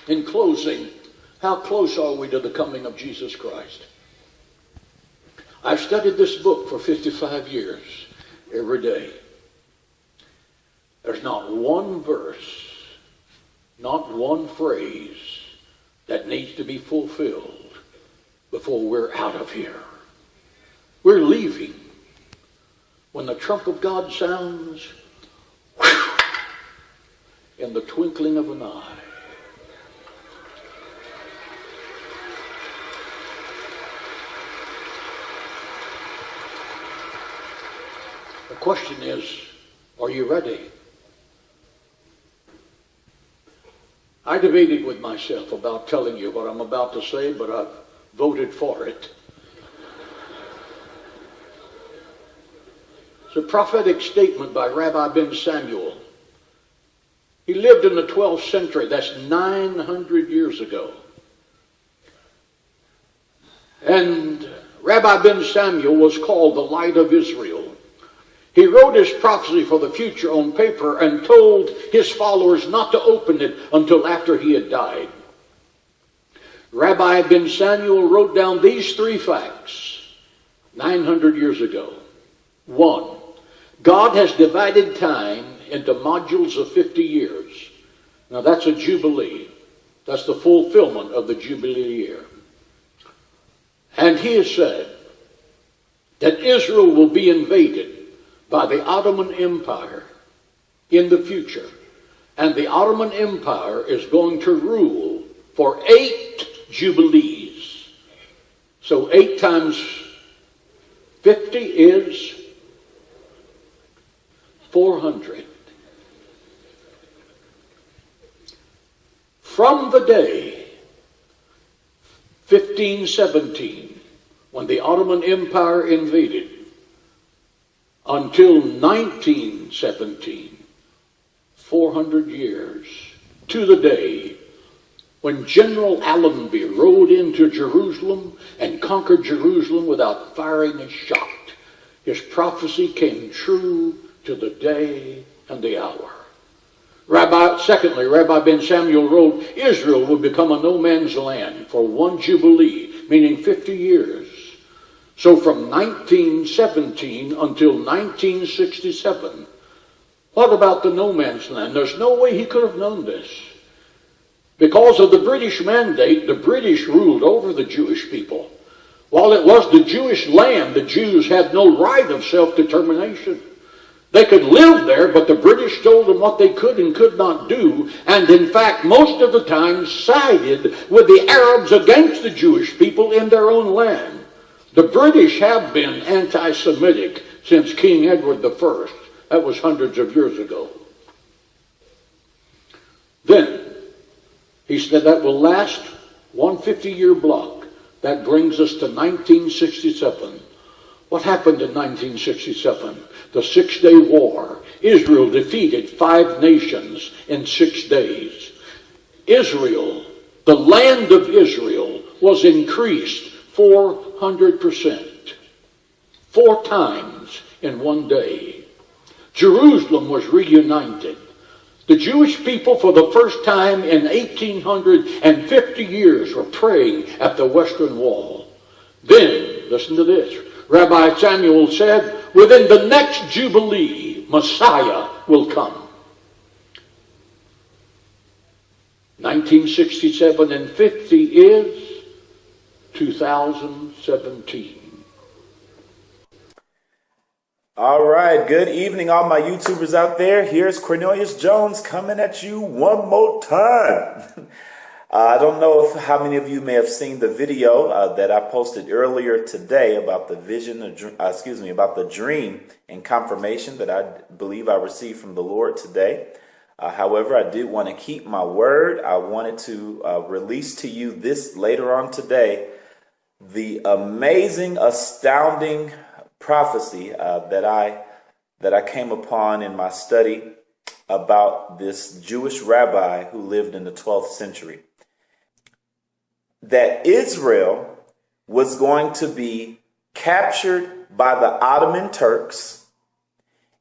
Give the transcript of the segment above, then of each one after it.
In closing, how close are we to the coming of Jesus Christ? I've studied this book for 55 years, every day. There's not one verse, not one phrase that needs to be fulfilled before we're out of here. We're leaving. When the trump of God sounds, in the twinkling of an eye, the question is, are you ready? I debated with myself about telling you what I'm about to say, but I've voted for it. It's a prophetic statement by Rabbi Ben Samuel. He lived in the 12th century. That's 900 years ago. And Rabbi Ben Samuel was called the Light of Israel. He wrote his prophecy for the future on paper and told his followers not to open it until after he had died. Rabbi Ben Samuel wrote down these three facts 900 years ago. 1, God has divided time into modules of 50 years. Now that's a jubilee. That's the fulfillment of the jubilee year. And he has said that Israel will be invaded by the Ottoman Empire in the future. And the Ottoman Empire is going to rule for 8 jubilees. So 8 times 50 is 400. From the day 1517, when the Ottoman Empire invaded, until 1917, 400 years, to the day when General Allenby rode into Jerusalem and conquered Jerusalem without firing a shot. His prophecy came true to the day and the hour. Secondly, Rabbi Ben Samuel wrote, Israel will become a no man's land for 1 jubilee, meaning 50 years. So from 1917 until 1967, what about the no man's land? There's no way he could have known this. Because of the British mandate, the British ruled over the Jewish people. While it was the Jewish land, the Jews had no right of self-determination. They could live there, but the British told them what they could and could not do, and in fact, most of the time sided with the Arabs against the Jewish people in their own land. The British have been anti-Semitic since King Edward I. That was hundreds of years ago. Then, he said that will last 150-year block. That brings us to 1967. What happened in 1967? The 6-Day War. Israel defeated 5 nations in 6 days. Israel, the land of Israel, was increased 400%. 4 times in one day. Jerusalem was reunited. The Jewish people, for the first time in 1850 years, were praying at the Western Wall. Then, listen to this, Rabbi Samuel said, within the next Jubilee, Messiah will come. 1967 and 50 is 2017. All right, good evening, all my YouTubers out there. Here's Cornelius Jones coming at you one more time. I don't know how many of you may have seen the video that I posted earlier today about the about the dream and confirmation that I believe I received from the Lord today. However, I did want to keep my word. I wanted to release to you this later on today, the amazing, astounding prophecy that I came upon in my study about this Jewish rabbi who lived in the 12th century. That Israel was going to be captured by the Ottoman Turks.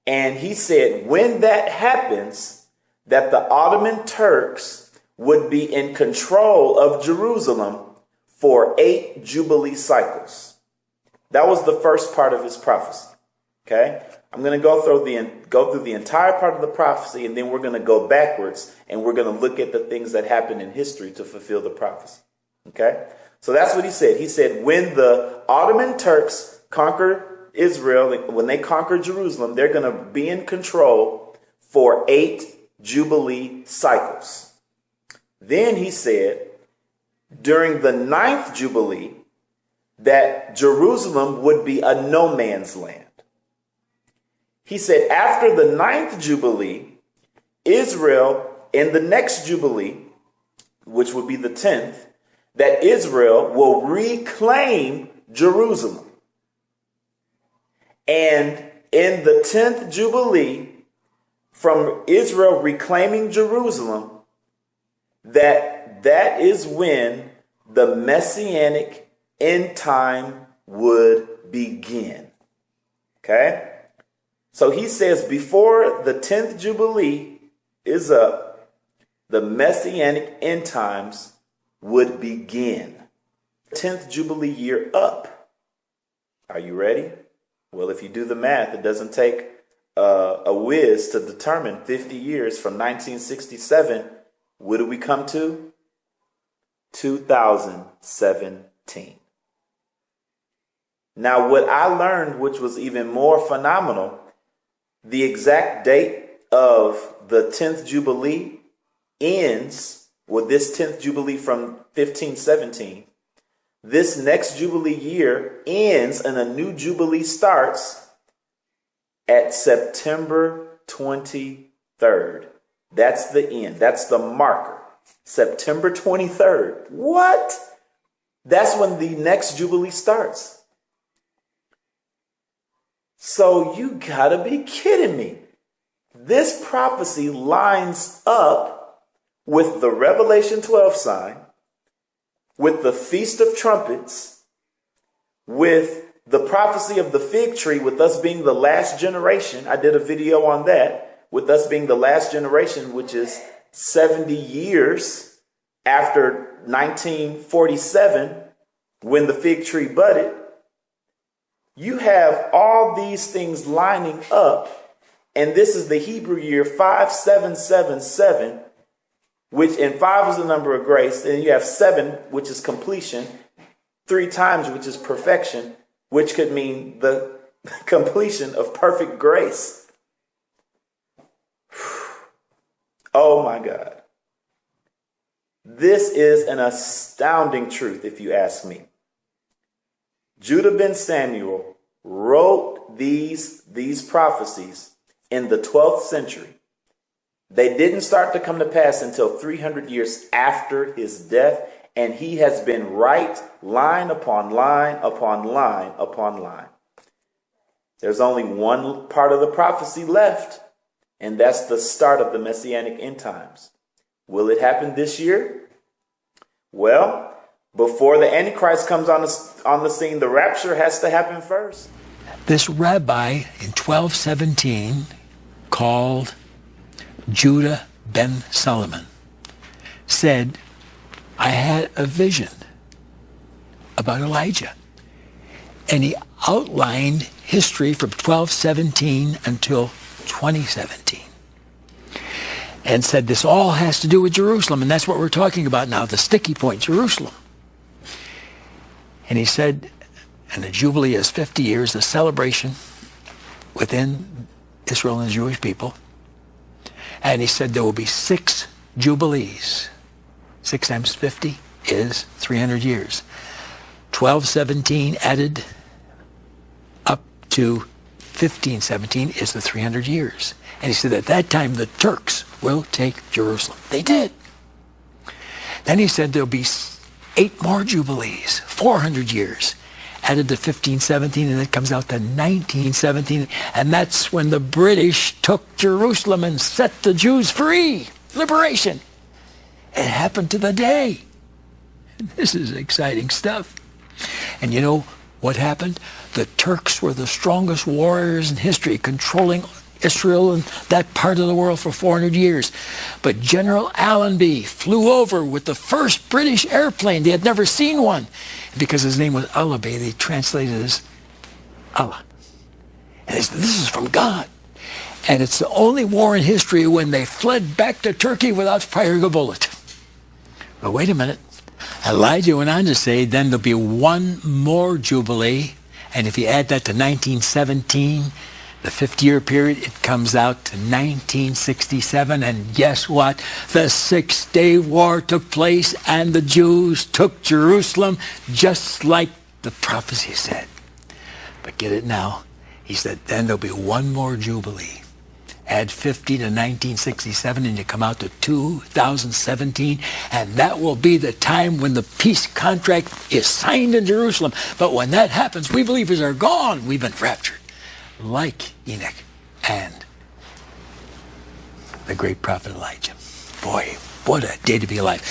And he said when that happens, that the Ottoman Turks would be in control of Jerusalem for 8 jubilee cycles. That was the first part of his prophecy. Okay? I'm going to go through the entire part of the prophecy, and then we're going to go backwards, and we're going to look at the things that happened in history to fulfill the prophecy. Okay? So that's what he said. He said, when the Ottoman Turks conquer Israel, when they conquer Jerusalem, they're going to be in control for 8 jubilee cycles. Then he said, during the 9th jubilee, that Jerusalem would be a no man's land. He said, after the 9th jubilee, Israel, in the next jubilee, which would be the 10th, that Israel will reclaim Jerusalem. And in the 10th jubilee, from Israel reclaiming Jerusalem, that is when the Messianic end time would begin. Okay? So he says before the 10th jubilee is up, the Messianic end times would begin. 10th jubilee year up. Are you ready? Well, if you do the math, it doesn't take a whiz to determine 50 years from 1967. What do we come to? 2017. Now, what I learned, which was even more phenomenal, the exact date of the 10th Jubilee ends with this 10th Jubilee from 1517. This next Jubilee year ends and a new Jubilee starts at September 23rd. That's the end. That's the marker. September 23rd. What? That's when the next Jubilee starts. So you gotta be kidding me. This prophecy lines up with the Revelation 12 sign, with the Feast of Trumpets, with the prophecy of the fig tree, with us being the last generation. I did a video on that, with us being the last generation, which is 70 years after 1947, when the fig tree budded. You have all these things lining up, and this is the Hebrew year 5777, which in 5 is the number of grace, and you have 7, which is completion, 3 times, which is perfection, which could mean the completion of perfect grace. Oh my God. This is an astounding truth, if you ask me. Judah Ben Samuel wrote these prophecies in the 12th century. They didn't start to come to pass until 300 years after his death, and he has been right line upon line upon line upon line. There's only one part of the prophecy left, and that's the start of the Messianic end times. Will it happen this year? Well, before the Antichrist comes on the scene, the rapture has to happen first. This rabbi in 1217 called Judah Ben Samuel said, I had a vision about Elijah. And he outlined history from 1217 until 2017. And said this all has to do with Jerusalem. And that's what we're talking about now, the sticky point, Jerusalem. And he said, and the Jubilee is 50 years, a celebration within Israel and the Jewish people. And he said there will be 6 Jubilees. 6 times 50 is 300 years. 1217 added up to 1517 is the 300 years. And he said at that time the Turks will take Jerusalem. They did. Then he said there'll be 8 more Jubilees, 400 years, added to 1517, and it comes out to 1917. And that's when the British took Jerusalem and set the Jews free. Liberation. It happened to the day. This is exciting stuff. And you know what happened? The Turks were the strongest warriors in history, controlling Israel and that part of the world for 400 years. But General Allenby flew over with the first British airplane. They had never seen one. Because his name was Allaby, they translated it as Allah. And they said, this is from God. And it's the only war in history when they fled back to Turkey without firing a bullet. But wait a minute. Elijah went on to say, then there'll be one more Jubilee. And if you add that to 1917, the 50-year period, it comes out to 1967. And guess what? The Six-Day War took place, and the Jews took Jerusalem, just like the prophecy said. But get it now. He said, then there'll be one more Jubilee. Add 50 to 1967 and you come out to 2017, and that will be the time when the peace contract is signed in Jerusalem. But when that happens, we believers are gone. We've been raptured, like Enoch and the great prophet Elijah. Boy, what a day to be alive.